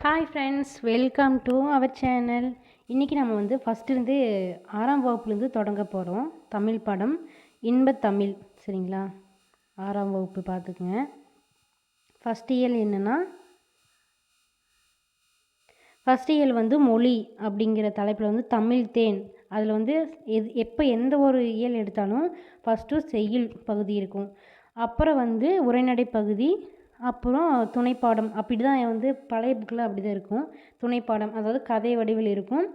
Hi friends, welcome to our channel. இன்றைக்கி நம்ம வந்து ஃபஸ்ட்டுலேருந்து 6ஆம் வகுப்புலேருந்து தொடங்க போகிறோம். தமிழ் பாடம் இன்பத்தமிழ். சரிங்களா? 6ஆம் வகுப்பு பார்த்துக்குங்க. ஃபஸ்ட் இயல் என்னென்னா, ஃபஸ்ட் இயல் வந்து மொழி அப்படிங்கிற தலைப்பில் வந்து தமிழ் தேன். அதில் வந்து எப்போ எந்த ஒரு இயல் எடுத்தாலும் ஃபஸ்ட்டு செய்யுள் பகுதி இருக்கும், அப்புறம் வந்து உரைநடை பகுதி, அப்புறம் துணைப்பாடம். அப்படி தான் வந்து பழைய புக்கில் அப்படி தான் இருக்கும். துணைப்பாடம் அதாவது கதை வடிவில் இருக்கும்.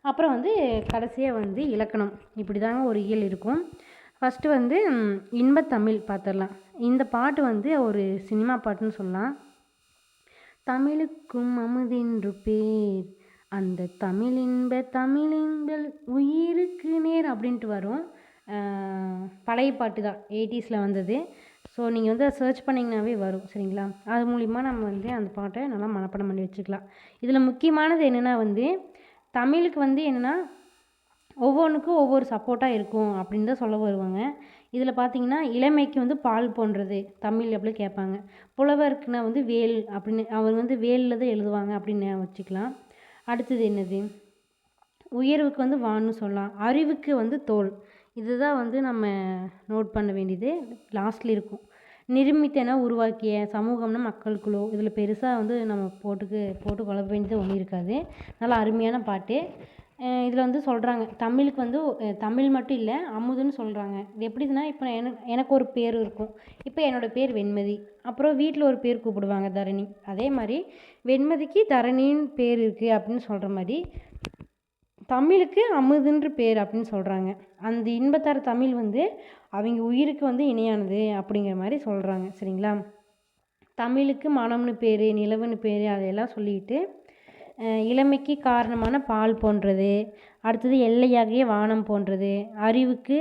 அப்புறம் வந்து கடைசியாக வந்து இலக்கணம். இப்படி தாங்க ஒரு இயல் இருக்கும். ஃபஸ்ட்டு வந்து இன்பத்தமிழ் பார்த்துடலாம். இந்த பாட்டு வந்து ஒரு சினிமா பாட்டுன்னு சொல்லலாம். தமிழுக்கும் அமுதென்று பேர், அந்த தமிழின்பல் உயிருக்கு நேர் அப்படின்ட்டு வரும். பழைய பாட்டு தான், 80ஸில் வந்தது. ஸோ நீங்கள் வந்து அதை சர்ச் பண்ணிங்கனாவே வரும். சரிங்களா? அது மூலிமா நம்ம வந்து அந்த பாட்டை நல்லா மனப்பாடம் பண்ணி வச்சுக்கலாம். இதில் முக்கியமானது என்னென்னா வந்து தமிழுக்கு வந்து என்னென்னா ஒவ்வொன்றுக்கும் ஒவ்வொரு சப்போர்ட்டாக இருக்கும் அப்படின்னு தான் சொல்ல வருவாங்க. இதில் பார்த்தீங்கன்னா, இளமைக்கு வந்து பால் போன்றது தமிழ் அப்படி கேட்பாங்க. புலவருக்குன்னா வந்து வேல் அப்படின்னு, அவங்க வந்து வேலில் தான் எழுதுவாங்க அப்படின்னு வச்சுக்கலாம். அடுத்தது என்னது, உயர்வுக்கு வந்து வான்னு சொல்லலாம். அறிவுக்கு வந்து தோல். இதுதான் வந்து நம்ம நோட் பண்ண வேண்டியது. லாஸ்ட்டில் இருக்கும். நிருமித்தன உருவாக்கிய, சமூகம்னா மக்கள் குழு. இதில் பெருசாக வந்து நம்ம போட்டு குழப்ப வேண்டியது ஒன்றும் இருக்காது. நல்லா அருமையான பாட்டு. இதில் வந்து சொல்கிறாங்க, தமிழுக்கு வந்து தமிழ் மட்டும் இல்லை, அமுதுன்னு சொல்கிறாங்க. இது எப்படின்னா, இப்போ எனக்கு ஒரு பேர் இருக்கும். இப்போ என்னோடய பேர் வெண்மதி. அப்புறம் வீட்டில் ஒரு பேர் கூப்பிடுவாங்க, தரணி. அதே மாதிரி வெண்மதிக்கு தரணின்னு பேர் இருக்குது அப்படின்னு சொல்கிற மாதிரி தமிழுக்கு அமுதுன்ற பேர் அப்படின்னு சொல்கிறாங்க. அந்த இன்பத்தர தமிழ் வந்து அவங்க உயிருக்கு வந்து இணையானது அப்படிங்கிற மாதிரி சொல்கிறாங்க. சரிங்களா? தமிழுக்கு மனம்னு பேர், நிலவுன்னு பேர், அதையெல்லாம் சொல்லிட்டு இளமைக்கு காரணமான பால் போன்றது, அடுத்தது எல்லையாகிய வானம் போன்றது, அறிவுக்கு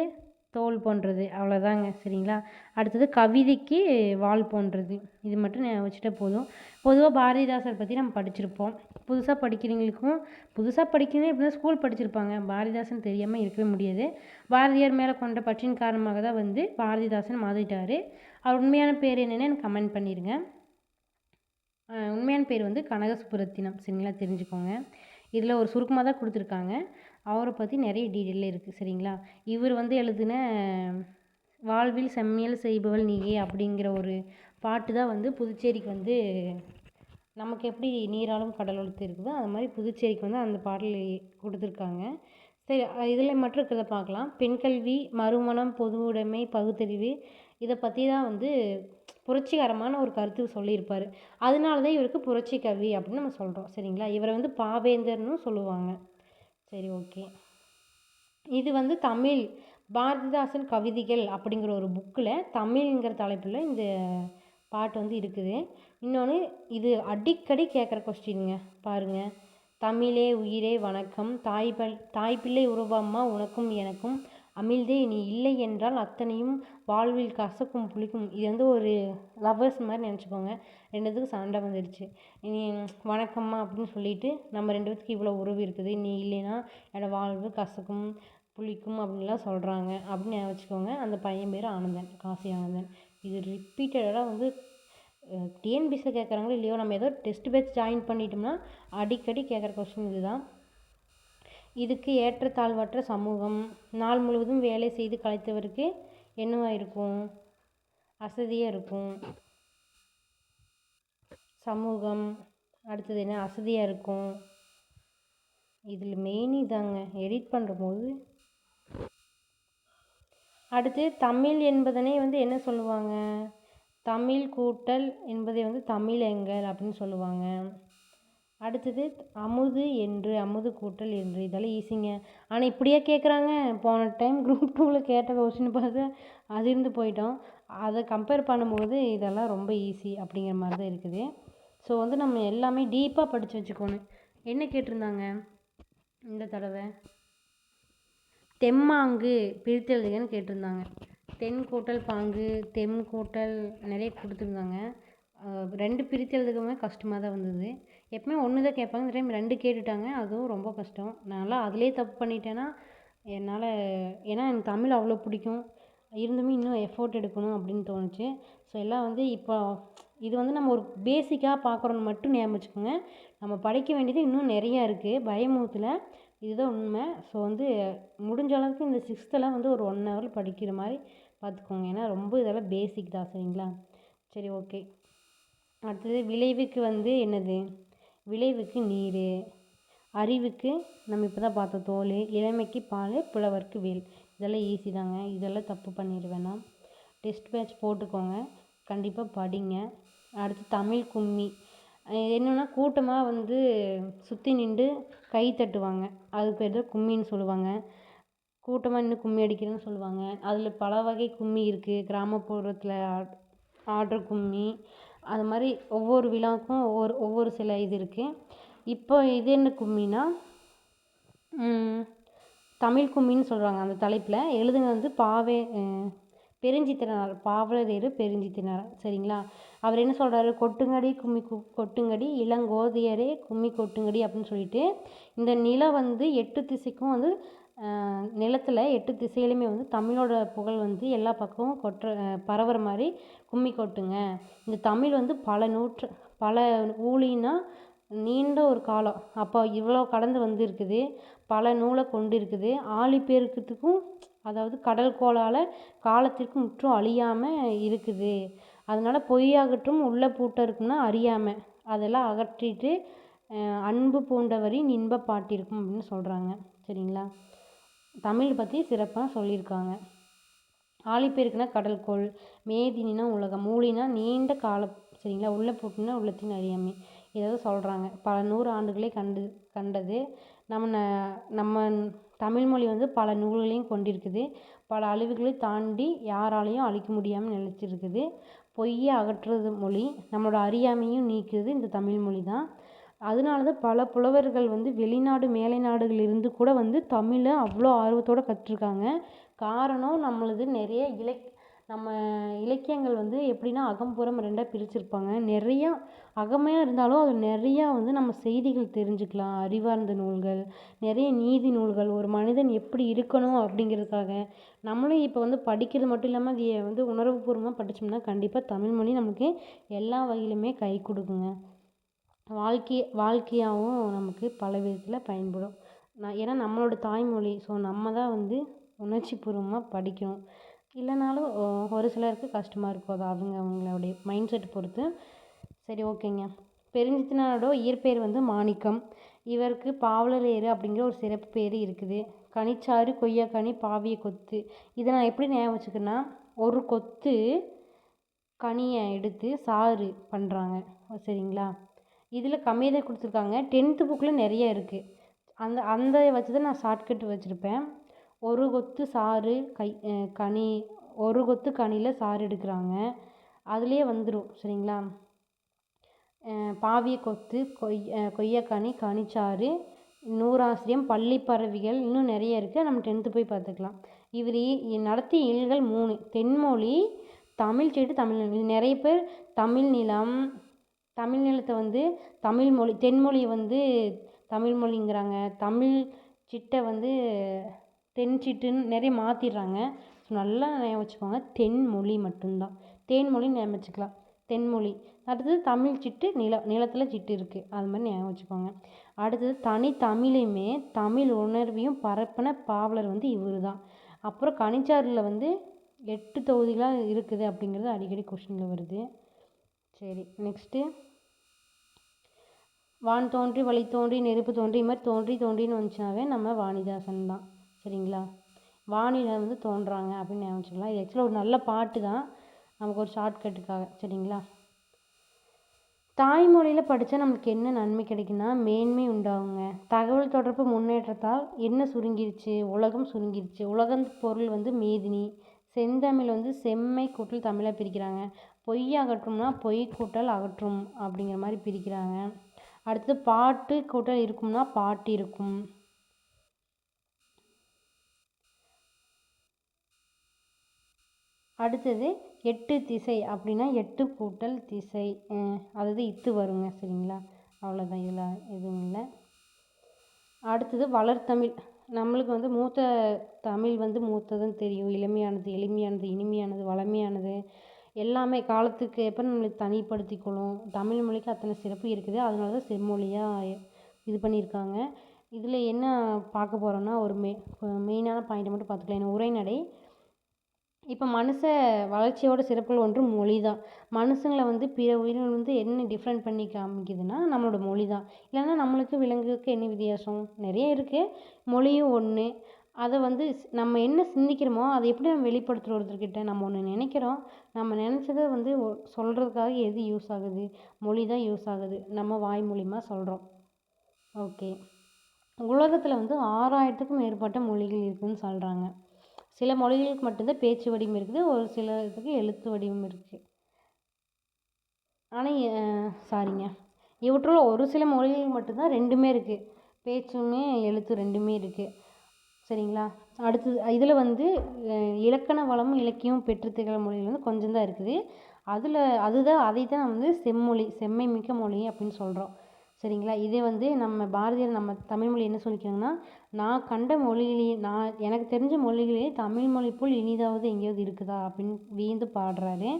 தோல் போன்றது. அவ்வளோதாங்க. சரிங்களா? அடுத்தது கவிதைக்கு வால் போன்றது. இது மட்டும் வச்சுட்டா போதும். பொதுவாக பாரதிதாசர் பற்றி நம்ம படிச்சிருப்போம். புதுசாக படிக்கிறீங்க எப்படின்னா ஸ்கூல் படிச்சிருப்பாங்க. பாரதிதாசன் தெரியாமல் இருக்கவே முடியாது. பாரதியார் மேலே கொண்ட பற்றின் காரணமாக தான் வந்து பாரதிதாசன் மாறிட்டார். அவர் உண்மையான பேர் என்னென்னு எனக்கு கமெண்ட் பண்ணிடுங்க. உண்மையான பேர் வந்து கனக சுப்புரத்தினம். சரிங்களா? தெரிஞ்சுக்கோங்க. இதில் ஒரு சுருக்கமாக தான் கொடுத்துருக்காங்க. அவரை பற்றி நிறைய டீட்டெயில் இருக்குது. சரிங்களா? இவர் வந்து எழுதின வாழ்வில் செம்மியல் செய்பவள் நீயே அப்படிங்கிற ஒரு பாட்டு தான் வந்து புதுச்சேரிக்கு வந்து, நமக்கு எப்படி நீராலும் கடலொழுத்து இருக்குதோ அது மாதிரி புதுச்சேரிக்கு வந்து அந்த பாடல் கொடுத்துருக்காங்க. சரி, இதில் மட்டும் இருக்கிறத பார்க்கலாம். பெண் கல்வி, மறுமணம், பொது உடைமை, பகுத்தறிவு, இதை பற்றி தான் வந்து புரட்சிகரமான ஒரு கருத்து சொல்லியிருப்பார். அதனால தான் இவருக்கு புரட்சி கவி அப்படின்னு நம்ம சொல்கிறோம். சரிங்களா? இவரை வந்து பாவேந்தர்னு சொல்லுவாங்க. சரி, ஓகே. இது வந்து தமிழ் பாரதிதாசன் கவிதைகள் அப்படிங்கிற ஒரு புக்கில் தமிழ்ங்கிற தலைப்பில் இந்த பாட்டு வந்து இருக்குது. இன்னொன்று, இது அடிக்கடி கேட்குற கொஸ்டின்ங்க. பாருங்கள். தமிழே உயிரே வணக்கம், தாய்பிள்ளை உருவம்மா உனக்கும் எனக்கும், அமிழ்தே நீ இல்லை என்றால் அத்தனையும் வாழ்வில் கசக்கும் புளிக்கும். இது வந்து ஒரு லவ்வர்ஸ் மாதிரி நினச்சிக்கோங்க. ரெண்டுத்துக்கும் சண்டை வந்துடுச்சு. நீ வணக்கம்மா அப்படின்னு சொல்லிட்டு நம்ம ரெண்டு பேத்துக்கு இவ்வளோ உறவு இருக்குது, நீ இல்லைன்னா என்னோடய வாழ்வு கசக்கும் புளிக்கும் அப்படின்லாம் சொல்கிறாங்க அப்படின்னு வச்சுக்கோங்க. அந்த பையன் பேர் ஆனந்தன், காசி ஆனந்தன். இது ரிப்பீட்டடாக வந்து டிஎன்பிசியில் கேட்குறாங்களோ இல்லையோ, நம்ம ஏதோ டெஸ்ட் பேட்ச் ஜாயின் பண்ணிட்டோம்னா அடிக்கடி கேட்குற கொஸ்டின் இதுதான். இதுக்கு ஏற்றத்தாழ்வற்ற சமூகம். நாள் முழுவதும் வேலை செய்து களைத்தவருக்கு என்னவாக இருக்கும்? அசதியாக இருக்கும். சமூகம். அடுத்தது என்ன? அசதியாக இருக்கும். இதில் மெயின் இதாங்க எடிட் பண்ணும்போது. அடுத்து தமிழ் என்பதனை வந்து என்ன சொல்லுவாங்க? தமிழ் கூட்டல் என்பதை வந்து தமிழெங்கள் அப்படின்னு சொல்லுவாங்க. அடுத்தது அமுது என்று, அமுது கூட்டல் என்று. இதெல்லாம் ஈஸிங்க. ஆனால் இப்படியே கேட்குறாங்க. போன டைம் குரூப் 2வில் கேட்ட கொஸ்டின் பார்த்து அதிர்ந்து போயிட்டோம். அதை கம்பேர் பண்ணும்போது இதெல்லாம் ரொம்ப ஈஸி அப்படிங்கிற மாதிரி தான் இருக்குது. ஸோ வந்து நம்ம எல்லாமே டீப்பாக படித்து வச்சுக்கணும். என்ன கேட்டிருந்தாங்க இந்த தடவை? தெம்மாங்கு பிரித்தெழுதுகன்னு கேட்டிருந்தாங்க. தென் கூட்டல் பாங்கு, தெம் கூட்டல் நிறைய கொடுத்துருந்தாங்க. 2 பிரித்து எழுதுக்கவே கஷ்டமாக தான் வந்தது. எப்பவுமே 1 தான் கேட்பாங்க. இந்த டைம் 2 கேட்டுட்டாங்க. அதுவும் ரொம்ப கஷ்டம். நான்லாம் அதிலே தப்பு பண்ணிட்டேன்னா என்னால், ஏன்னா எனக்கு தமிழ் அவ்வளோ பிடிக்கும். இருந்துமே இன்னும் எஃபோர்ட் எடுக்கணும் அப்படின்னு தோணுச்சு. ஸோ எல்லாம் வந்து இப்போ இது வந்து நம்ம ஒரு பேசிக்காக பார்க்குறோன்னு மட்டும் ஞாபகம் வச்சுக்கோங்க. நம்ம படிக்க வேண்டியது இன்னும் நிறையா இருக்குது. பயமுறுத்தல இதுதான் உண்மை. ஸோ வந்து முடிஞ்ச அளவுக்கு இந்த 6th வந்து ஒரு 1 ஹவர் படிக்கிற மாதிரி பார்த்துக்கோங்க. ஏன்னா ரொம்ப இதெல்லாம் பேசிக் தான். சரிங்களா? சரி, ஓகே. அடுத்தது விளைவுக்கு வந்து என்னது? விளைவுக்கு நீர், அறிவுக்கு நம்ம இப்போ தான் பார்த்தோம் தோல், இளமைக்கு பால், புலவருக்கு வேல். இதெல்லாம் ஈஸி தாங்க. இதெல்லாம் தப்பு பண்ணிட வேணாம். டெஸ்ட் பேட்ச் போட்டுக்கோங்க, கண்டிப்பாக படிங்க. அடுத்து தமிழ் கும்மி. என்னென்னா கூட்டமாக வந்து சுற்றி நின்று கை தட்டுவாங்க, அதுக்கு பேர் தான் கும்மின்னு சொல்லுவாங்க. கூட்டமாக நின்று கும்மி அடிக்கிறதுன்னு சொல்லுவாங்க. அதில் பல வகை கும்மி இருக்குது. கிராமப்புறத்தில் ஆடுற கும்மி, அது மாதிரி ஒவ்வொரு விழாவுக்கும் ஒவ்வொரு சில இது இருக்குது. இப்போ இது என்ன கும்மினா தமிழ் கும்மின்னு சொல்கிறாங்க. அந்த தலைப்பில் எழுதுனது வந்து பெருஞ்சித்திரனார், பாவலரேறு பெருஞ்சித்திரனார். சரிங்களா? அவர் என்ன சொல்கிறாரு? கொட்டுங்கடி கும்மி கொட்டுங்கடி இளங்கோதையரே கும்மி கொட்டுங்கடி அப்படின்னு சொல்லிட்டு, இந்த நிலம் வந்து 8 திசைக்கும் வந்து நிலத்தில் 8 திசையிலுமே வந்து தமிழோட புகழ் வந்து எல்லா பக்கமும் பரவுற மாதிரி கும்மி கொட்டுங்க. இந்த தமிழ் வந்து பல ஊழினா நீண்ட ஒரு காலம், அப்போ இவ்வளோ கடந்து வந்து இருக்குது, பல நூலை கொண்டு இருக்குது. ஆழிப்பெருக்கத்துக்கும் அதாவது கடல் கோளால் காலத்திற்கு முற்றும் அழியாமல் இருக்குது. அதனால் பொய்யாகட்டும் உள்ள பூட்ட இருக்கும்னா அறியாமல் அதெல்லாம் அகற்றிட்டு அன்பு பூண்டவரின் இன்ப பாட்டிருக்கும் அப்படின்னு சொல்கிறாங்க. சரிங்களா? தமிழ் பற்றி சிறப்பாக சொல்லியிருக்காங்க. ஆழிப்பெருக்குனா கடல்கோள், மேதினினா உலகம், ஊழினா நீண்ட காலம். சரிங்களா? உள்ள பூட்டுனா உள்ளத்தின் அறியாமை. ஏதாவது சொல்கிறாங்க. பல 100 ஆண்டுகளே கண்டது. நம்ம தமிழ்மொழி வந்து பல நூல்களையும் கொண்டிருக்குது. பல அழிவுகளை தாண்டி யாராலையும் அழிக்க முடியாமல் நிலைச்சிருக்குது. பொய்யை அகற்றுறது மொழி, நம்மளோட அறியாமையும் நீக்குது இந்த தமிழ்மொழி தான். அதனால தான் பல புலவர்கள் வந்து வெளிநாடு மேலை நாடுகளிலிருந்து கூட வந்து தமிழை அவ்வளோ ஆர்வத்தோடு கற்றுருக்காங்க. காரணம் நம்மளது நிறைய நம்ம இலக்கியங்கள் வந்து எப்படின்னா அகம்புறம் 2ஆக பிரிச்சிருப்பாங்க. நிறையா அகமையாக இருந்தாலும் அது நிறையா வந்து நம்ம செய்திகள் தெரிஞ்சுக்கலாம். அறிவார்ந்த நூல்கள், நிறைய நீதி நூல்கள், ஒரு மனிதன் எப்படி இருக்கணும் அப்படிங்கிறதுக்காக நம்மளும் இப்போ வந்து படிக்கிறது மட்டும் இல்லாமல் அது வந்து உணர்வுபூர்வமாக படித்தோம்னா கண்டிப்பாக தமிழ்மொழி நமக்கு எல்லா வகையிலுமே கை கொடுக்குங்க. வாழ்க்கையாகவும் நமக்கு பல விதத்தில் பயன்படும். ஏன்னா நம்மளோட தாய்மொழி. ஸோ நம்ம தான் வந்து உணர்ச்சி பூர்வமாக படிக்கணும். இல்லைனாலும் ஒரு சிலருக்கு கஷ்டமாக இருக்கும். அது அவங்களுடைய மைண்ட் செட் பொறுத்து. சரி, ஓகேங்க. பெருஞ்சித்திரனாரோட இயற்பெயர் வந்து மாணிக்கம். இவருக்கு பாவலரேறு அப்படிங்கிற ஒரு சிறப்பு பேர் இருக்குது. கனிச்சாறு, கொய்யாக்கனி, பாவிய கொத்து. இதை நான் எப்படி ஞாபகம் வச்சுக்கிறேன்னா, ஒரு கொத்து கனியை எடுத்து சாறு பண்ணுறாங்க. சரிங்களா? இதில் கம்மியாக தான் கொடுத்துருக்காங்க. 10th புக்கில் நிறைய இருக்குது. அந்த வச்சு தான் நான் ஷார்ட்கட் வச்சுருப்பேன். ஒரு கொத்து சாறு கனி, ஒரு கொத்து கனியில் சாறு எடுக்கிறாங்க. அதுலேயே வந்துடும். சரிங்களா? பாவிய கொத்து, கொய்யாக்கனி, கனிச்சாறு, நூறாசிரியம், பள்ளிப்பறவைகள், இன்னும் நிறைய இருக்குது. நம்ம 10th போய் பார்த்துக்கலாம். இவர் நடத்திய இயல்கள் 3: தென்மொழி, தமிழ் சீட்டு, தமிழ்நிலம். இது நிறைய பேர் தமிழ் நிலத்தை வந்து தமிழ்மொழி, தென்மொழியை வந்து தமிழ்மொழிங்கிறாங்க, தமிழ் சிட்டை வந்து தென் சிட்டுன்னு நிறைய மாற்றிடுறாங்க. ஸோ நல்லா ஞாபகம் வச்சுக்கோங்க, தென்மொழி மட்டும்தான். தேன்மொழின்னு ஞாபகம் வச்சுக்கலாம், தென்மொழி. அடுத்தது தமிழ் சிட்டு, நிலத்தில் சிட்டு இருக்குது, அது மாதிரி ஞாபகம் வச்சுக்கோங்க. அடுத்தது தனித்தமிழையுமே தமிழ் உணர்வையும் பரப்பின பாவலர் வந்து இவர் தான். அப்புறம் கனிச்சாறில் வந்து 8 தொகுதிகளாக இருக்குது அப்படிங்கிறது அடிக்கடி கொஷினில் வருது. சரி, நெக்ஸ்ட்டு வான் தோன்றி வழி தோன்றி நெருப்பு தோன்றி இது மாதிரி தோன்றின்னு வந்துச்சுனாவே நம்ம வாணிதாசன் தான். சரிங்களா? வானிலை வந்து தோன்றாங்க அப்படின்னு ஞாபகம் வச்சுக்கலாம். இது ஆக்சுவலாக ஒரு நல்ல பாட்டு தான், நமக்கு ஒரு ஷார்ட்கட்டுக்காக. சரிங்களா? தாய்மொழியில் படித்தா நமக்கு என்ன நன்மை கிடைக்குன்னா, மேன்மை உண்டாகுங்க. தகவல் தொடர்பு முன்னேற்றத்தால் என்ன சுருங்கிருச்சு? உலகம் சுருங்கிருச்சு. உலகம் பொருள் வந்து மேதினி. செந்தமிழ் வந்து செம்மை கூட்டல் தமிழாக பிரிக்கிறாங்க. பொய் அகற்றும்னா பொய் கூட்டல் அகற்றும் அப்படிங்கிற மாதிரி பிரிக்கிறாங்க. அடுத்தது பாட்டு கூட்டல் இருக்கும்னா பாட்டு இருக்கும். அடுத்தது 8 திசை அப்படின்னா 8 கூட்டல் திசை, அதாவது இத்து வருங்க. சரிங்களா? அவ்வளோதான், இதில் எதுவும் இல்லை. அடுத்தது வளர்த்தமிழ். நம்மளுக்கு வந்து மூத்த தமிழ் வந்து மூத்ததுன்னு தெரியும். இளமையானது, எளிமையானது, இனிமையானது, வளமையானது, எல்லாமே காலத்துக்கு ஏற்ப நம்மளுக்கு தனிப்படுத்திக்கணும். தமிழ் மொழிக்கு அத்தனை சிறப்பு இருக்குது. அதனால தான் செம்மொழியாக இது பண்ணியிருக்காங்க. இதில் என்ன பார்க்க போகிறோன்னா ஒரு மெயினான பாயிண்ட்டை மட்டும் பார்த்துக்கலாம். ஏன்னா உரைநடை. இப்போ மனுஷ வளர்ச்சியோட சிறப்புகள் ஒன்று மொழி தான். மனுஷங்களை வந்து பிற உயிரினங்கள் வந்து என்ன டிஃப்ரெண்ட் பண்ணி காமிக்குதுன்னா நம்மளோட மொழி தான். இல்லைன்னா நம்மளுக்கு விலங்குக்கு என்ன வித்தியாசம்? நிறைய இருக்குது. மொழியும் ஒன்று. அதை வந்து நம்ம என்ன சிந்திக்கிறோமோ அதை எப்படி நம்ம வெளிப்படுத்துகிற ஒருத்தர்கிட்ட நம்ம ஒன்று நினைக்கிறோம். நம்ம நினச்சதை வந்து சொல்கிறதுக்காக எது யூஸ் ஆகுது? மொழி தான் யூஸ் ஆகுது. நம்ம வாய் மூலிமா சொல்கிறோம். ஓகே. உலகத்தில் வந்து 6000த்துக்கும் மேற்பட்ட மொழிகள் இருக்குதுன்னு சொல்கிறாங்க. சில மொழிகளுக்கு மட்டும்தான் பேச்சு வடிவம் இருக்குது. ஒரு சில இதுக்கு எழுத்து வடிவம் இருக்குது. ஆனால் சாரிங்க, இவற்றுள் ஒரு சில மொழிகள் மட்டும்தான் ரெண்டுமே இருக்குது. பேச்சுமே எழுத்து ரெண்டுமே இருக்குது. சரிங்களா? அடுத்தது இதில் வந்து இலக்கண வளமும் இலக்கியமும் பெற்று திகழும் மொழிகள் வந்து கொஞ்சம் தான் இருக்குது. அதை தான் வந்து செம்மொழி, செம்மை மிக்க மொழி அப்படின்னு சொல்கிறோம். சரிங்களா? இதே வந்து நம்ம பாரதியார் நம்ம தமிழ் மொழி என்ன சொல்லிக்கிறாங்கன்னா, நான் கண்ட மொழியிலேயே எனக்கு தெரிஞ்ச மொழிகளே தமிழ் மொழி போல் இனிதாவது எங்கேயாவது இருக்குதா அப்படின்னு வியந்து பாடுறாரு.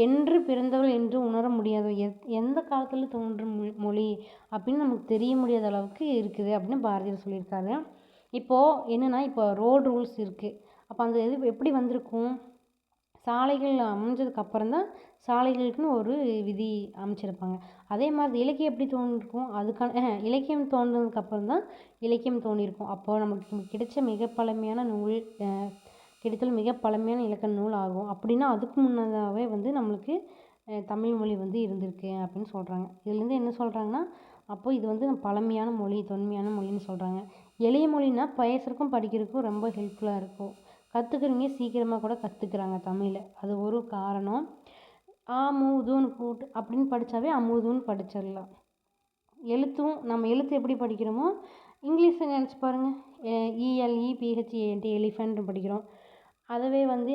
என்று பிறந்தவள் என்று உணர முடியாத எந்த காலத்தில் தோன்றும் மொழி அப்படின்னு நமக்கு தெரிய முடியாத அளவுக்கு இருக்குது அப்படின்னு பாரதியார் சொல்லியிருக்காரு. இப்போது என்னென்னா, இப்போ ரோடு ரூல்ஸ் இருக்குது. அப்போ அந்த இது எப்படி வந்திருக்கும்? சாலைகள் அமைஞ்சதுக்கு அப்புறம் தான் சாலைகளுக்குன்னு ஒரு விதி அமைச்சிருப்பாங்க. அதே மாதிரி இலக்கியம் எப்படி தோன்றிருக்கும்? அதுக்கான இலக்கியம் தோன்றினதுக்கு அப்புறம் தான் இலக்கியம் தோன்றியிருக்கும். அப்போது நமக்கு கிடைச்ச மிக பழமையான நூல் கிடைத்தல் மிக பழமையான இலக்கண நூல் ஆகும். அப்படின்னா அதுக்கு முன்னதாகவே வந்து நம்மளுக்கு தமிழ் மொழி வந்து இருந்திருக்கு அப்படின்னு சொல்கிறாங்க. இதுலேருந்து என்ன சொல்கிறாங்கன்னா, அப்போ இது வந்து பழமையான மொழி, தொன்மையான மொழின்னு சொல்கிறாங்க. எளிய மொழின்னா பேசுறதுக்கும் படிக்கிறதுக்கும் ரொம்ப ஹெல்ப்ஃபுல்லாக இருக்கும். கற்றுக்கிறவங்க சீக்கிரமாக கூட கற்றுக்குறாங்க தமிழை. அது ஒரு காரணம். அமுதுன்னு கூட்டு அப்படின்னு படித்தாவே அமுதுன்னு படிச்சிடலாம். நம்ம எழுத்து எப்படி படிக்கிறோமோ இங்கிலீஷில் நினச்சி பாருங்கள். ELEPHANT எலிஃபென்ட்னு படிக்கிறோம். அதுவே வந்து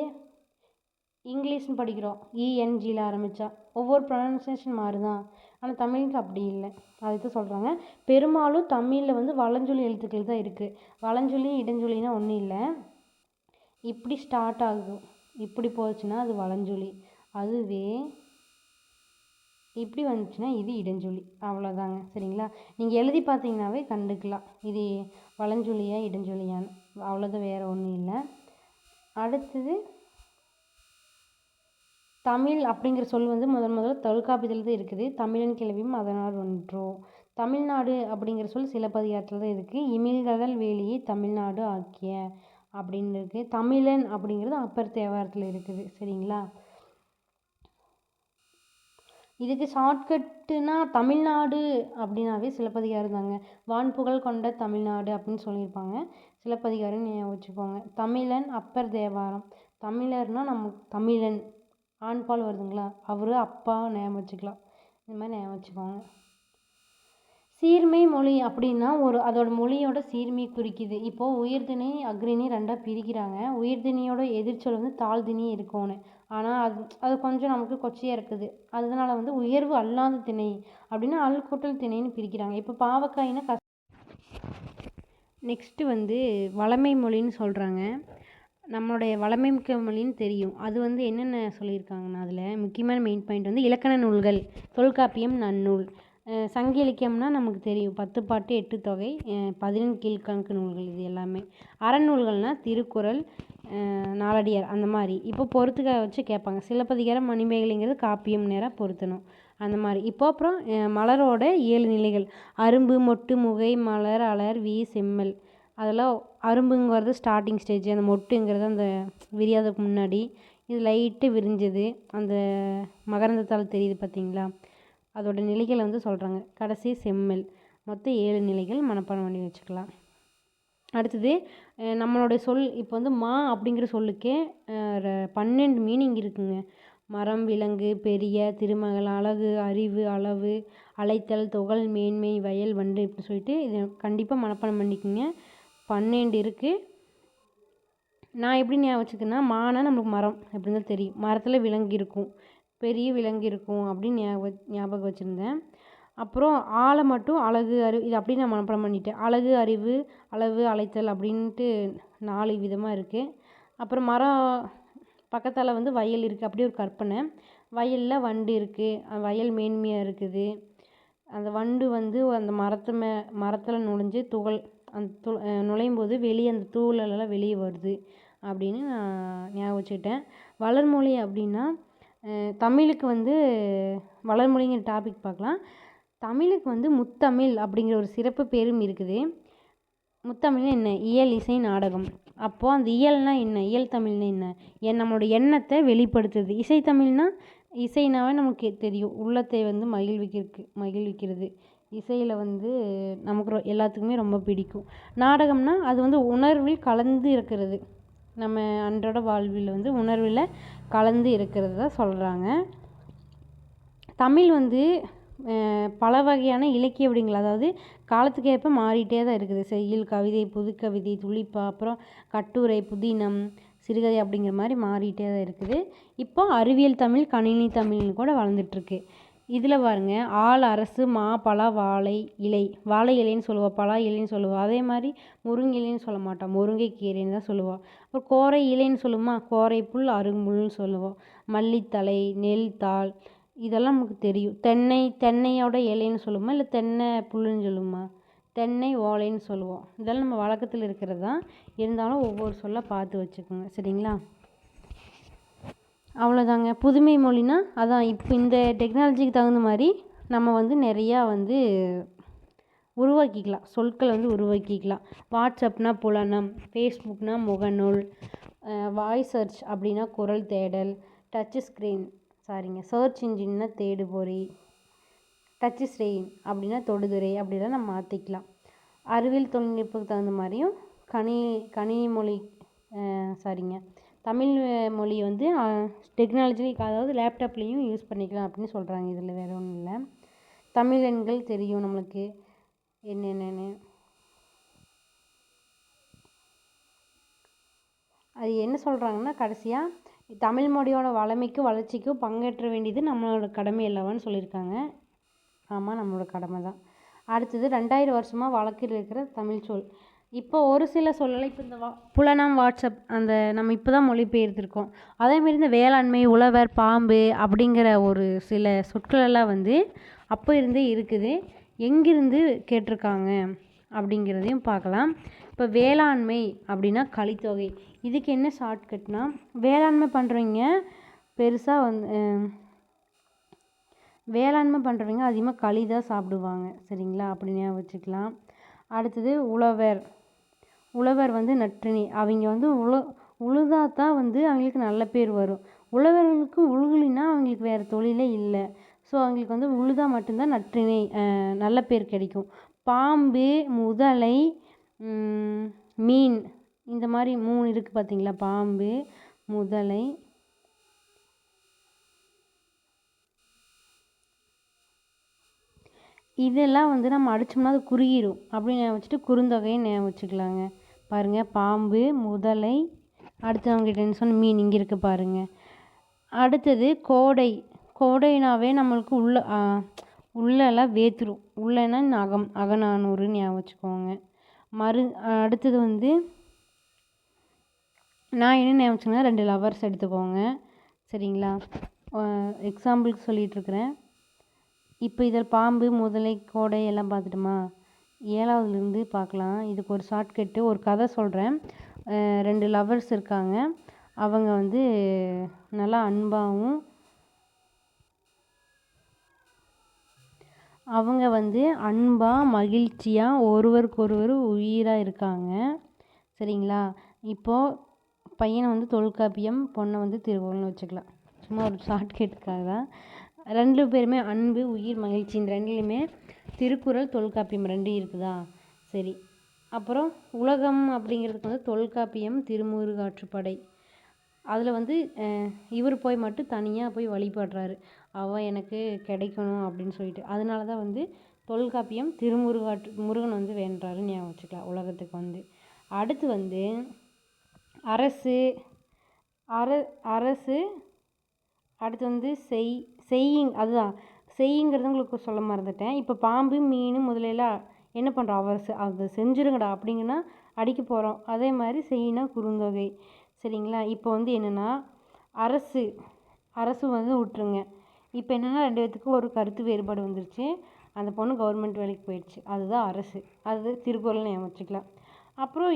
இங்கிலீஷ்னு படிக்கிறோம். ENGல ஆரம்பித்தா ஒவ்வொரு ப்ரொனன்சியேஷன் மாறுதான். ஆனால் தமிழுக்கு அப்படி இல்லை. அதுதான் சொல்கிறாங்க. பெரும்பாலும் தமிழில் வந்து வலஞ்சொலி எழுத்துக்கள் தான் இருக்குது. வலஞ்சொலி இடஞ்சொலினா ஒன்றும் இல்லை. இப்படி ஸ்டார்ட் ஆகும், இப்படி போச்சுன்னா அது வலஞ்சொலி. அதுவே இப்படி வந்துச்சுன்னா இது இடஞ்சொலி. அவ்வளோதாங்க. சரிங்களா? நீங்கள் எழுதி பார்த்தீங்கன்னாவே கண்டுக்கலாம் இது வலஞ்சொலியா இடஞ்சொலியான்னு. அவ்வளோதான், வேறு ஒன்றும் இல்லை. அடுத்தது தமிழ் அப்படிங்கிற சொல் வந்து முதல்ல தொல்காப்பியத்தில் தான் இருக்குது. தமிழன் கிளவியும் அதனால் ஒன்றோ. தமிழ்நாடு அப்படிங்கிற சொல் சிலப்பதிகாரத்தில் தான் இருக்குது. இமிழ்கடல் வேலியை தமிழ்நாடு ஆக்கிய அப்படின்னு இருக்குது. தமிழன் அப்படிங்கிறது அப்பர் தேவாரத்தில் இருக்குது. சரிங்களா? இதுக்கு ஷார்ட்கட்டுனா தமிழ்நாடு அப்படின்னாவே சிலப்பதிகாரம் தாங்க. வான்புகழ் கொண்ட தமிழ்நாடு அப்படின்னு சொல்லியிருப்பாங்க. சிலப்பதிகாரம் ஞாபகம் வச்சுக்கோங்க. தமிழன் அப்பர் தேவாரம். தமிழர்னால் நம்ம தமிழன் ஆண்பால் வருதுங்களா, அவர் அப்பா ஞாபகம் வச்சுக்கலாம். இந்த மாதிரி ஞாபகம் வச்சுக்கோங்க. சீர்மை மொழி அப்படின்னா அதோட மொழியோட சீர்மை குறிக்குது. இப்போது உயர்திணை அக்ரிணை ரெண்டாக பிரிக்கிறாங்க. உயர்திணையோட எதிர்ச்சொல் வந்து தாழ்திணை இருக்கணும். ஆனால் அது கொஞ்சம் நமக்கு கொச்சையாக இருக்குது. அதனால வந்து உயர்வு அல்லாத திணை அப்படின்னா அல்கூட்டல் திணைன்னு பிரிக்கிறாங்க. இப்போ பாவக்காய்னா நெக்ஸ்ட்டு வந்து வளமை மொழின்னு சொல்கிறாங்க. நம்மளுடைய வளமை மிக்க மொழின்னு தெரியும். அது வந்து என்னென்ன சொல்லியிருக்காங்கன்னா, அதில் முக்கியமான மெயின் பாயிண்ட் வந்து இலக்கண நூல்கள், தொல்காப்பியம், நன்னூல். சங்க இலக்கியம்னா நமக்கு தெரியும். 10 பாட்டு 8 தொகை, 11 கீழ்க்கணக்கு நூல்கள். இது எல்லாமே அறநூல்கள்னால் திருக்குறள், நாலடியார் அந்த மாதிரி. இப்போ பொறுத்துக்க வச்சு கேட்பாங்க. சிலப்பதிகாரம் மணிமேகலைங்கிறது காப்பியம் நேராக பொருத்தணும் அந்த மாதிரி. இப்போ அப்புறம் மலரோட 7 நிலைகள்: அரும்பு, மொட்டு, முகை, மலர், அலர், செம்மல். அதெல்லாம் அரும்புங்கிறது ஸ்டார்டிங் ஸ்டேஜ், அந்த மொட்டுங்கிறது அந்த விரியாததுக்கு முன்னாடி. இது லைட்டு விரிஞ்சது, அந்த மகரந்தத்தால் தெரியுது பார்த்தீங்களா, அதோட நிலைகளை வந்து சொல்கிறாங்க. கடைசி செம்மல். மொத்தம் 7 நிலைகள் மனப்பாடம் பண்ணி வச்சுக்கலாம். அடுத்தது நம்மளுடைய சொல். இப்போ வந்து மா அப்படிங்கிற சொல்லுக்கே 12 மீனிங் இருக்குங்க. மரம், விலங்கு, பெரிய, திருமகள், அழகு, அறிவு, அளவு, அழைத்தல், துகள், மேன்மை, வயல், வண்டு இப்படி சொல்லிட்டு இது கண்டிப்பாக மனப்பாடம் பண்ணிக்கோங்க. 12 இருக்குது. நான் எப்படி ஞாபகம் வச்சுக்கேன்னா, மானா நம்மளுக்கு மரம் எப்படின்னு தான் தெரியும். மரத்தில் விலங்கு இருக்கும், பெரிய விலங்கு இருக்கும் அப்படின்னு ஞாபகம் வச்சுருந்தேன். அப்புறம் ஆளை மட்டும் அழகு, அறிவு இது அப்படி நான் மனப்பாடம் பண்ணிட்டேன். அழகு, அறிவு, அளவு, அழைத்தல் அப்படின்ட்டு 4 விதமாக இருக்குது. அப்புறம் மரம் பக்கத்தால் வந்து வயல் இருக்குது, அப்படி ஒரு கற்பனை. வயலில் வண்டு இருக்குது, வயல் மேன்மையாக இருக்குது. அந்த வண்டு வந்து அந்த மரத்தில் நுழைஞ்சு அந்த நுழையும் போது வெளியே அந்த தூளெல்லாம் வெளியே வருது அப்படின்னு நான் ஞாபகம் வச்சுக்கிட்டேன். வளர்மொழி அப்படின்னா தமிழுக்கு வந்து வளர்மொழிங்கிற டாபிக் பார்க்கலாம். தமிழுக்கு வந்து முத்தமிழ் அப்படிங்கிற ஒரு சிறப்பு பேரும் இருக்குது. முத்தமிழ்னா என்ன? இயல், இசை, நாடகம். அப்போது அந்த இயல்னா என்ன? இயல் தமிழ்னா என்ன? நம்மளோட எண்ணத்தை வெளிப்படுத்துது. இசை தமிழ்னா இசைனாவே நமக்கு தெரியும், உள்ளத்தை வந்து மகிழ்விக்கிறது. இசையில் வந்து நமக்கு எல்லாத்துக்குமே ரொம்ப பிடிக்கும். நாடகம்னா அது வந்து உணர்வில் கலந்து இருக்கிறது. நம்ம அன்றாட வாழ்வில் வந்து உணர்வில் கலந்து இருக்கிறது தான் சொல்கிறாங்க. தமிழ் வந்து பல வகையான இலக்கிய வடிவங்கள், அதாவது காலத்துக்கு ஏற்ப மாறிட்டே தான் இருக்குது. செய்யுள், கவிதை, புதுக்கவிதை, துளிப்பா, அப்புறம் கட்டுரை, புதினம், சிறுகதை அப்படிங்கிற மாதிரி மாறிட்டே தான் இருக்குது. இப்போ அறிவியல் தமிழ், கணினி தமிழ்னு கூட வளர்ந்துட்டுருக்கு. இதில் பாருங்கள், ஆள், அரசு, மா, பலா, வாழை இலை. வாழை இலைன்னு சொல்லுவோம், பலா இலைன்னு சொல்லுவோம். அதே மாதிரி முருங்கை இலைன்னு சொல்ல மாட்டோம், முருங்கை கீரைன்னு தான் சொல்லுவோம். அப்புறம் கோரை இலைன்னு சொல்லுவோமா, கோரை புல், அருங்குமுள்னு சொல்லுவோம். மல்லித்தலை, நெல் தாள், இதெல்லாம் நமக்கு தெரியும். தென்னையோட இலைன்னு சொல்லுவோமா, இல்லை தென்னை புல்லுன்னு சொல்லுவோமா, தென்னை ஓலைன்னு சொல்லுவோம். இதெல்லாம் நம்ம வழக்கத்தில் இருக்கிறது தான். இருந்தாலும் ஒவ்வொரு சொல்ல பார்த்து வச்சுக்கோங்க, சரிங்களா? அவ்வளோதாங்க. புதுமை மொழினா அதான் இப்போ இந்த டெக்னாலஜிக்கு தகுந்த மாதிரி நம்ம வந்து நிறையா வந்து உருவாக்கிக்கலாம், சொற்களை வந்து உருவாக்கிக்கலாம். வாட்ஸ்அப்னா புலனம், ஃபேஸ்புக்னா முகநூல், வாய்ஸ் சர்ச் அப்படின்னா குரல் தேடல், சர்ச் இன்ஜின்னா தேடுபொறி, டச் ஸ்க்ரீன் அப்படின்னா தொடுதிரை, அப்படிலாம் நம்ம மாற்றிக்கலாம். அறிவியல் தொழில்நுட்பத்துக்கு தகுந்த மாதிரியும் கணினி மொழி தமிழ் மொழி வந்து டெக்னாலஜி, அதாவது லேப்டாப்லேயும் யூஸ் பண்ணிக்கலாம் அப்படின்னு சொல்கிறாங்க. இதில் வேறு ஒன்றும் இல்லை. தமிழ் எண்கள் தெரியும் நம்மளுக்கு என்னென்னு. அது என்ன சொல்கிறாங்கன்னா, கடைசியாக தமிழ் மொழியோட வளமைக்கும் வளர்ச்சிக்கும் பங்கேற்ற வேண்டியது நம்மளோட கடமை அல்லவான்னு சொல்லியிருக்காங்க. ஆமாம், நம்மளோட கடமை தான். அடுத்தது 2000 வருஷமாக வழக்கில் இருக்கிற தமிழ் சொல். இப்போ ஒரு சில சொல்லலை, இப்போ இந்த புலனம், வாட்ஸ்அப், அந்த நம்ம இப்போ தான் மொழிபெயர்த்திருக்கோம். அதேமாரி இந்த வேளாண்மை, உழவர், பாம்பு அப்படிங்கிற ஒரு சில சொற்களெல்லாம் வந்து அப்போ இருந்தே இருக்குது. எங்கிருந்து கேட்டிருக்காங்க அப்படிங்கிறதையும் பார்க்கலாம். இப்போ வேளாண்மை அப்படின்னா கலித்தொகை. இதுக்கு என்ன ஷார்ட்கட்னா, வேளாண்மை பண்ணுறவங்க பெருசாக வேளாண்மை பண்ணுறவங்க அதிகமாக களி தான் சாப்பிடுவாங்க, சரிங்களா? அப்படி ஞாபகம் வச்சுக்கலாம். அடுத்தது உழவர் வந்து நற்றிணை. அவங்க வந்து உழுதாதான் வந்து அவங்களுக்கு நல்ல பேர் வரும். உழவர்களுக்கு உழுகலின்னா அவங்களுக்கு வேறு தொழிலே இல்லை. ஸோ அவங்களுக்கு வந்து உழுதா மட்டும்தான் நற்றிணை, நல்ல பேர் கிடைக்கும். பாம்பு, முதலை, மீன், இந்த மாதிரி 3 இருக்குது பார்த்தீங்களா? பாம்பு, முதலை, இதெல்லாம் வந்து நம்ம அடித்தோம்னா அது குறுகிடும் அப்படின்னு ஞாபகம் வச்சுட்டு குறுந்தொகையை ஞாபகம் வச்சுக்கலாங்க. பாருங்கள், பாம்பு, முதலை, அடுத்து அவங்ககிட்ட என்ன சொன்ன, மீன் இங்கே இருக்குது பாருங்கள். அடுத்தது கோடைனாவே நம்மளுக்கு உள்ளெல்லாம் வேத்துரும். உள்ளன்னா அகநானூறுன்னு ஞாபகம் வச்சுக்கோங்க. அடுத்தது வந்து நான் என்ன ஞாபகம் வச்சுக்கோங்க, 2 லவர்ஸ் எடுத்துக்கோங்க, சரிங்களா? எக்ஸாம்பிளுக்கு சொல்லிகிட்ருக்கிறேன். இப்போ இதில் பாம்பு, முதலை, கோடை எல்லாம் பார்த்துட்டோமா? 7வதுலேருந்து பார்க்கலாம். இதுக்கு ஒரு ஷார்ட்கட்டு, ஒரு கதை சொல்கிறேன். 2 லவர்ஸ் இருக்காங்க. அவங்க வந்து நல்லா அன்பாகவும், மகிழ்ச்சியாக ஒருவருக்கொருவர் உயிராக இருக்காங்க, சரிங்களா? இப்போது பையனை வந்து தொல்காப்பியம், பொண்ணை வந்து திருக்குறள்னு வச்சுக்கலாம். சும்மா ஒரு ஷார்ட்கட்டுக்காக தான். 2 பேருமே அன்பு, உயிர், மகிழ்ச்சி, இந்த 2லையுமே திருக்குறள், தொல்காப்பியம் 2 இருக்குதா? சரி. அப்புறம் உலகம் அப்படிங்கிறதுக்கு வந்து தொல்காப்பியம், திருமுருகாற்றுப்படை. அதில் வந்து இவர் மட்டும் தனியாக போய் வழிபடுறாரு, அவள் எனக்கு கிடைக்கணும் அப்படின்னு சொல்லிட்டு. அதனால தான் வந்து தொல்காப்பியம், முருகன் வந்து வேண்டுறாருன்னு ஞாபகம் வச்சுக்கலாம் உலகத்துக்கு வந்து. அடுத்து வந்து அரசு, அடுத்து வந்து அதுதான் செய்யுங்கிறது உங்களுக்கு சொல்ல மறந்துட்டேன். இப்போ பாம்பு, மீன், முதலையெல்லாம் என்ன பண்ணுறோம், அதை செஞ்சுருங்கடா அப்படிங்கன்னா அடிக்க போகிறோம். அதே மாதிரி செய்யினா குறுந்தொகை, சரிங்களா? இப்போ வந்து என்னென்னா அரசு அரசு வந்து விட்டுருங்க. இப்போ என்னென்னா 2 பேத்துக்கும் ஒரு கருத்து வேறுபாடு வந்துருச்சு. அந்த பொண்ணு கவர்மெண்ட் வேலைக்கு போயிடுச்சு. அதுதான் அரசு. அது திருக்குறள்னு ஞாபகம் வச்சுக்கலாம். அப்புறம்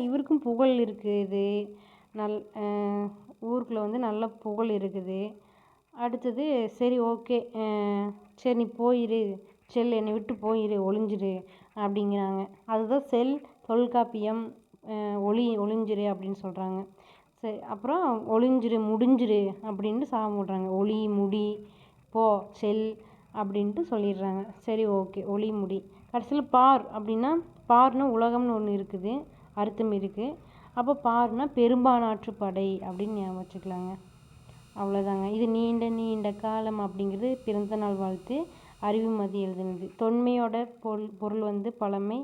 இவருக்கும் புகழ் இருக்குது. ஊருக்குள்ளே வந்து நல்ல புகழ் இருக்குது. அடுத்தது சரி ஓகே, சரி நீ போயிரு, செல் என்னை விட்டு போயிரு, ஒளிஞ்சிரு அப்படிங்கிறாங்க. அதுதான் செல், தொல்காப்பியம், ஒளிஞ்சிரு அப்படின்னு சொல்கிறாங்க. சரி, அப்புறம் ஒளிஞ்சிரு, முடிஞ்சிரு அப்படின்ட்டு சாபம் விட்றாங்க. ஒளி, முடி, போ, செல் அப்படின்ட்டு சொல்லிடுறாங்க. சரி ஓகே, ஒளி, முடி. கடைசியில் பார் அப்படின்னா, பார்னா உலகம்னு ஒன்று இருக்குது, அர்த்தம் இருக்குது. அப்போ பார்னா பெரும்பானாற்று படை அப்படின்னு ஞாபகம் வச்சுக்கலாங்க. அவ்வளோதாங்க. இது நீண்ட நீண்ட காலம் அப்படிங்கிறது பிறந்தநாள் வாழ்த்து. அறிவுமதி எழுதுனது. தொன்மையோட பொருள் வந்து பழமை.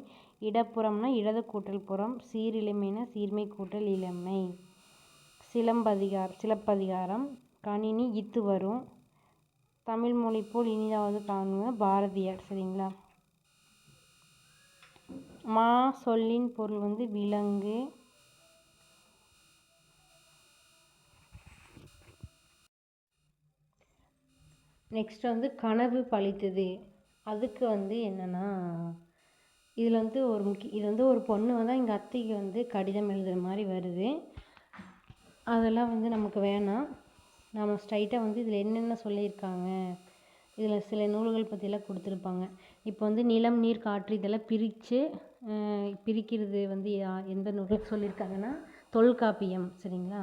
இடப்புறம்னா இடது கூட்டல் புறம். சீரிழமைனா சீர்மை கூட்டல் இளமை. சிலப்பதிகாரம். கணினி இத்து வரும். தமிழ் மொழி போல் இனிதாவது காணுங்க, பாரதியார். சரிங்களா. மா சொல்லின் பொருள் வந்து விலங்கு. நெக்ஸ்ட் வந்து கனவு பழித்தது. அதுக்கு வந்து என்னென்னா, இதில் வந்து இது வந்து ஒரு பொண்ணு வந்து எங்கள் அத்தைக்கு வந்து கடிதம் எழுதுகிற மாதிரி வருது. அதெல்லாம் வந்து நமக்கு வேணாம். நம்ம ஸ்ட்ரைட்டாக வந்து இதில் என்னென்ன சொல்லியிருக்காங்க, இதில் சில நூல்கள் பற்றியெல்லாம் கொடுத்துருப்பாங்க. இப்போ வந்து நிலம், நீர், காற்று இதெல்லாம் பிரிக்கிறது வந்து எந்த நூலில் சொல்லியிருக்காங்கன்னா தொல்காப்பியம். சரிங்களா.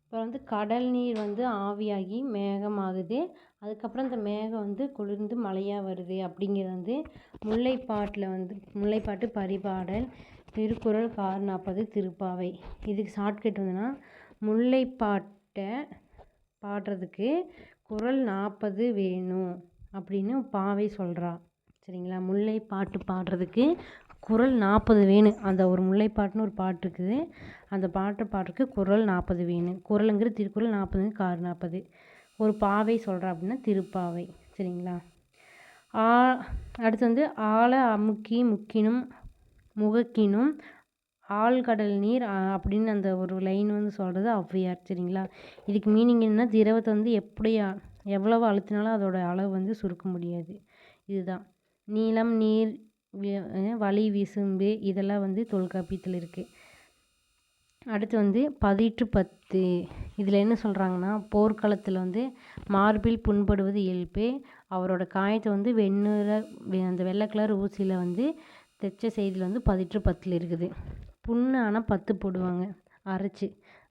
அப்புறம் வந்து கடல் நீர் வந்து ஆவியாகி மேகமாகுது. அதுக்கப்புறம் இந்த மேகம் வந்து குளிர்ந்து மழையாக வருது அப்படிங்கிறது வந்து முல்லைப்பாட்டு பரிபாடல், திருக்குறள், 40 திருப்பாவை. இதுக்கு ஷார்ட்கட் வந்துன்னா, முல்லைப்பாட்டை பாடுறதுக்கு குறள் 40 வேணும் அப்படின்னு பாவை சொல்கிறா. சரிங்களா. முல்லைப்பாட்டு பாடுறதுக்கு குறள் 40 வேணும். அந்த ஒரு முல்லைப்பாட்டுன்னு ஒரு பாட்டு இருக்குது. அந்த பாட்டை பாடுறதுக்கு குறள் 40 வேணும். குறளுங்கிற திருக்குறள் 40 40. ஒரு பாவை சொல்கிறா அப்படின்னா திருப்பாவை. சரிங்களா. அடுத்து வந்து ஆழ அமுக்கி முக்கினும் முகக்கினும் ஆழ்கடல் நீர் அப்படின்னு அந்த ஒரு லைன் வந்து சொல்கிறது ஔவையார். சரிங்களா. இதுக்கு மீனிங் என்ன, திரவத்தை வந்து எவ்வளவு அழுத்தினாலும் அதோட அளவு வந்து சுருக்க முடியாது. இதுதான். நீளம், நீர், வளி, விசும்பு இதெல்லாம் வந்து தொல்காப்பியத்தில் இருக்குது. அடுத்து வந்து 10 இதில் என்ன சொல்கிறாங்கன்னா, போர்க்களத்தில் வந்து மார்பில் புண்படுவது இயல்பு. அவரோட காயத்தை வந்து அந்த வெள்ளை கலர் ஊசியில் வந்து தைச்ச செய்தியில் வந்து 10 இருக்குது. புண்ணு ஆனால் 10 போடுவாங்க அரைச்சி.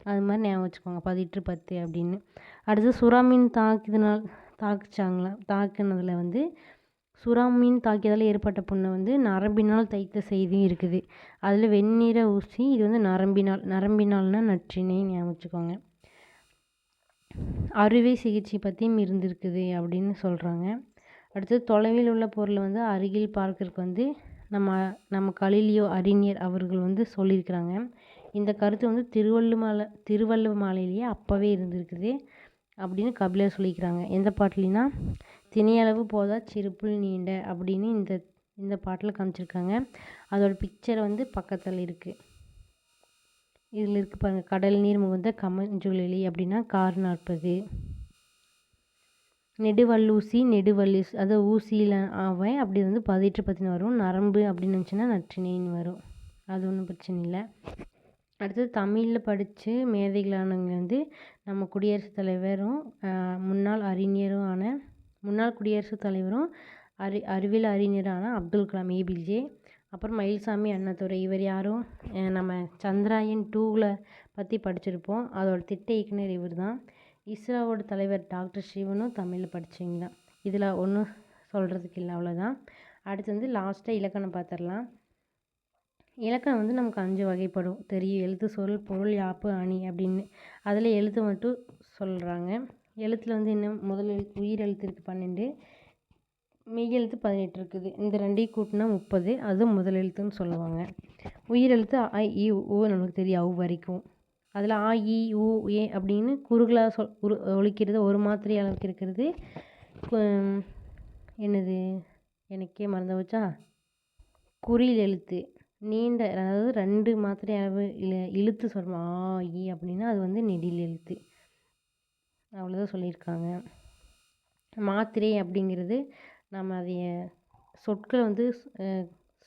அது மாதிரி ஞாபகம் வச்சுக்கோங்க, 10 அப்படின்னு. அடுத்து சுறாமீன் தாக்குனதில் வந்து சுறாமீன் தாக்கியதால் ஏற்பட்ட புண்ணை வந்து நரம்பினால் தைத்த செய்தியும் இருக்குது. அதில் வெண்ணிற ஊசி, இது வந்து நரம்பினால்னா நற்றினை ஞாபகம் வச்சுக்கோங்க. அறுவை சிகிச்சை பற்றியும் இருந்திருக்குது அப்படின்னு சொல்கிறாங்க. அடுத்தது தொலைவில் உள்ள பொருளை வந்து அருகில் பார்க்கறதுக்கு வந்து நம்ம கலீலியோ அறிஞர் அவர்கள் வந்து சொல்லியிருக்கிறாங்க. இந்த கருத்து வந்து திருவள்ளுவமாலையிலேயே அப்போவே இருந்திருக்குது அப்படின்னு கபிலர் சொல்லிக்கிறாங்க. எந்த பாட்டுலினா, திணையளவு போதா சிறுப்புல் நீண்ட அப்படின்னு இந்த பாட்டில் காமிச்சிருக்காங்க. அதோட பிக்சர் வந்து பக்கத்தில் இருக்குது. இதில் இருக்குது பாருங்கள். கடல் நீர் முகுந்த கமஞ்சுழலி அப்படின்னா 40. நெடுவல்லூசி அது ஊசியில் ஆவேன் அப்படி வந்து 10 வரும். நரம்பு அப்படின்னு இருந்துச்சுன்னா நற்றினைன்னு வரும். அது ஒன்றும் பிரச்சனை இல்லை. அடுத்தது தமிழில் படித்து மேதைகளானவங்க வந்து நம்ம குடியரசுத் தலைவரும் முன்னாள் குடியரசுத் தலைவரும் அறிவியல் அறிஞரான அப்துல் கலாம் ஏபிஜே. அப்புறம் மயில்சாமி அண்ணாதுரை. இவர் யாரும் நம்ம சந்திராயன் 2ல் பற்றி படிச்சிருப்போம். அதோட திட்ட இயக்குனர் இவர் தான். இஸ்ரோவோட தலைவர் டாக்டர் சிவனும் தமிழில் படித்தவங்க தான். இதில் ஒன்றும் சொல்கிறதுக்கு இல்லை, அவ்வளோதான். அடுத்து வந்து லாஸ்ட்டாக இலக்கணம் பார்த்துடலாம். இலக்கணம் வந்து நமக்கு 5 வகைப்படும் தெரியும். எழுத்து, சொல், பொருள், யாப்பு, அணி அப்படின்னு. அதில் எழுத்து மட்டும் சொல்கிறாங்க. எழுத்தில் வந்து என்ன, முதல் உயிர் எழுத்து இருக்குது 12, மெய் எழுத்து 18 இருக்குது. இந்த 2ஐயும் கூட்டினா 30. அது முதல் எழுத்துன்னு சொல்லுவாங்க. உயிர் எழுத்து அ, இ, உ நமக்கு தெரியும் அவு வரைக்கும். அதில் ஆ, இ, உ, ஏ அப்படின்னு குறுகலாக ஒலிக்கிறது, ஒரு மாத்திரை அளவுக்கு இருக்கிறது என்னது, எனக்கே மறந்து போச்சா, குறில் எழுத்து. நீண்ட அதாவது 2 மாத்திரை அளவு இழுத்து சொல்லணும். ஆ, இ அப்படின்னா அது வந்து நெடில் எழுத்து. அவ்வளோதான் சொல்லியிருக்காங்க. மாத்திரை அப்படிங்கிறது நம்ம அதைய சொற்கள் வந்து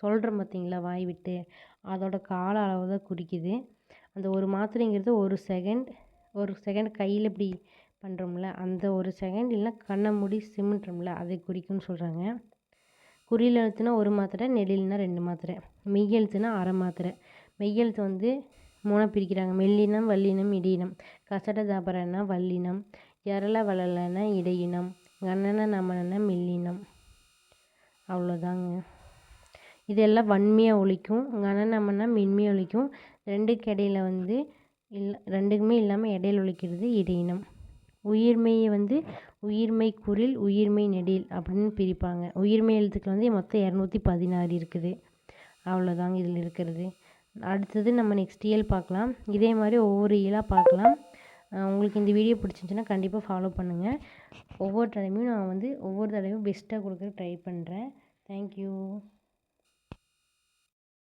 சொல்கிறோம் பார்த்தீங்களா வாய் விட்டு, அதோட கால அளவு தான் குறிக்குது. அந்த ஒரு மாத்திரைங்கிறது 1 செகண்ட், 1 செகண்ட் கையில் இப்படி பண்ணுறோம்ல, அந்த 1 செகண்ட் இல்லைனா கண்ணை மூடி சிமிட்டுறோம்ல, அதை குறிக்கும்னு சொல்கிறாங்க. குறில் எழுத்துனா 1 மாத்திரை, நெடில்னா 2 மாத்திரை, மெய் எழுத்துனா அரை மாத்திரை. மெய் எழுத்து வந்து 3 பிரிக்கிறாங்க. மெல்லினம், வல்லினம், இடையினம். கசட தபரன வல்லினம், எரள வளலன இடையினம், கண்ணன நமனன மெல்லினம். அவ்வளோதாங்க. இதெல்லாம் வன்மையாக ஒலிக்கும். கணநமனா மென்மையாக ஒலிக்கும். 2க்கு இடையில வந்து 2க்குமே இல்லாமல் இடையில ஒலிக்கிறது இடையினம். உயிர்மெய்யை வந்து உயிர்மெய் குறில், உயிர்மெய் நெடில் அப்படின்னு பிரிப்பாங்க. உயிர்மெய் எழுத்துக்கள் வந்து மொத்தம் 216 இருக்குது. அவ்வளோதாங்க இதில் இருக்கிறது. அடுத்தது நம்ம நெக்ஸ்ட் இயல் பார்க்கலாம். இதே மாதிரி ஒவ்வொரு இயலாக பார்க்கலாம். உங்களுக்கு இந்த வீடியோ பிடிச்சிருந்துச்சின்னா கண்டிப்பாக ஃபாலோ பண்ணுங்கள். ஒவ்வொரு தடவையும் நான் வந்து ஒவ்வொரு தடவையும் பெஸ்ட்டாக கொடுக்க ட்ரை பண்ணுறேன். தேங்க்யூ.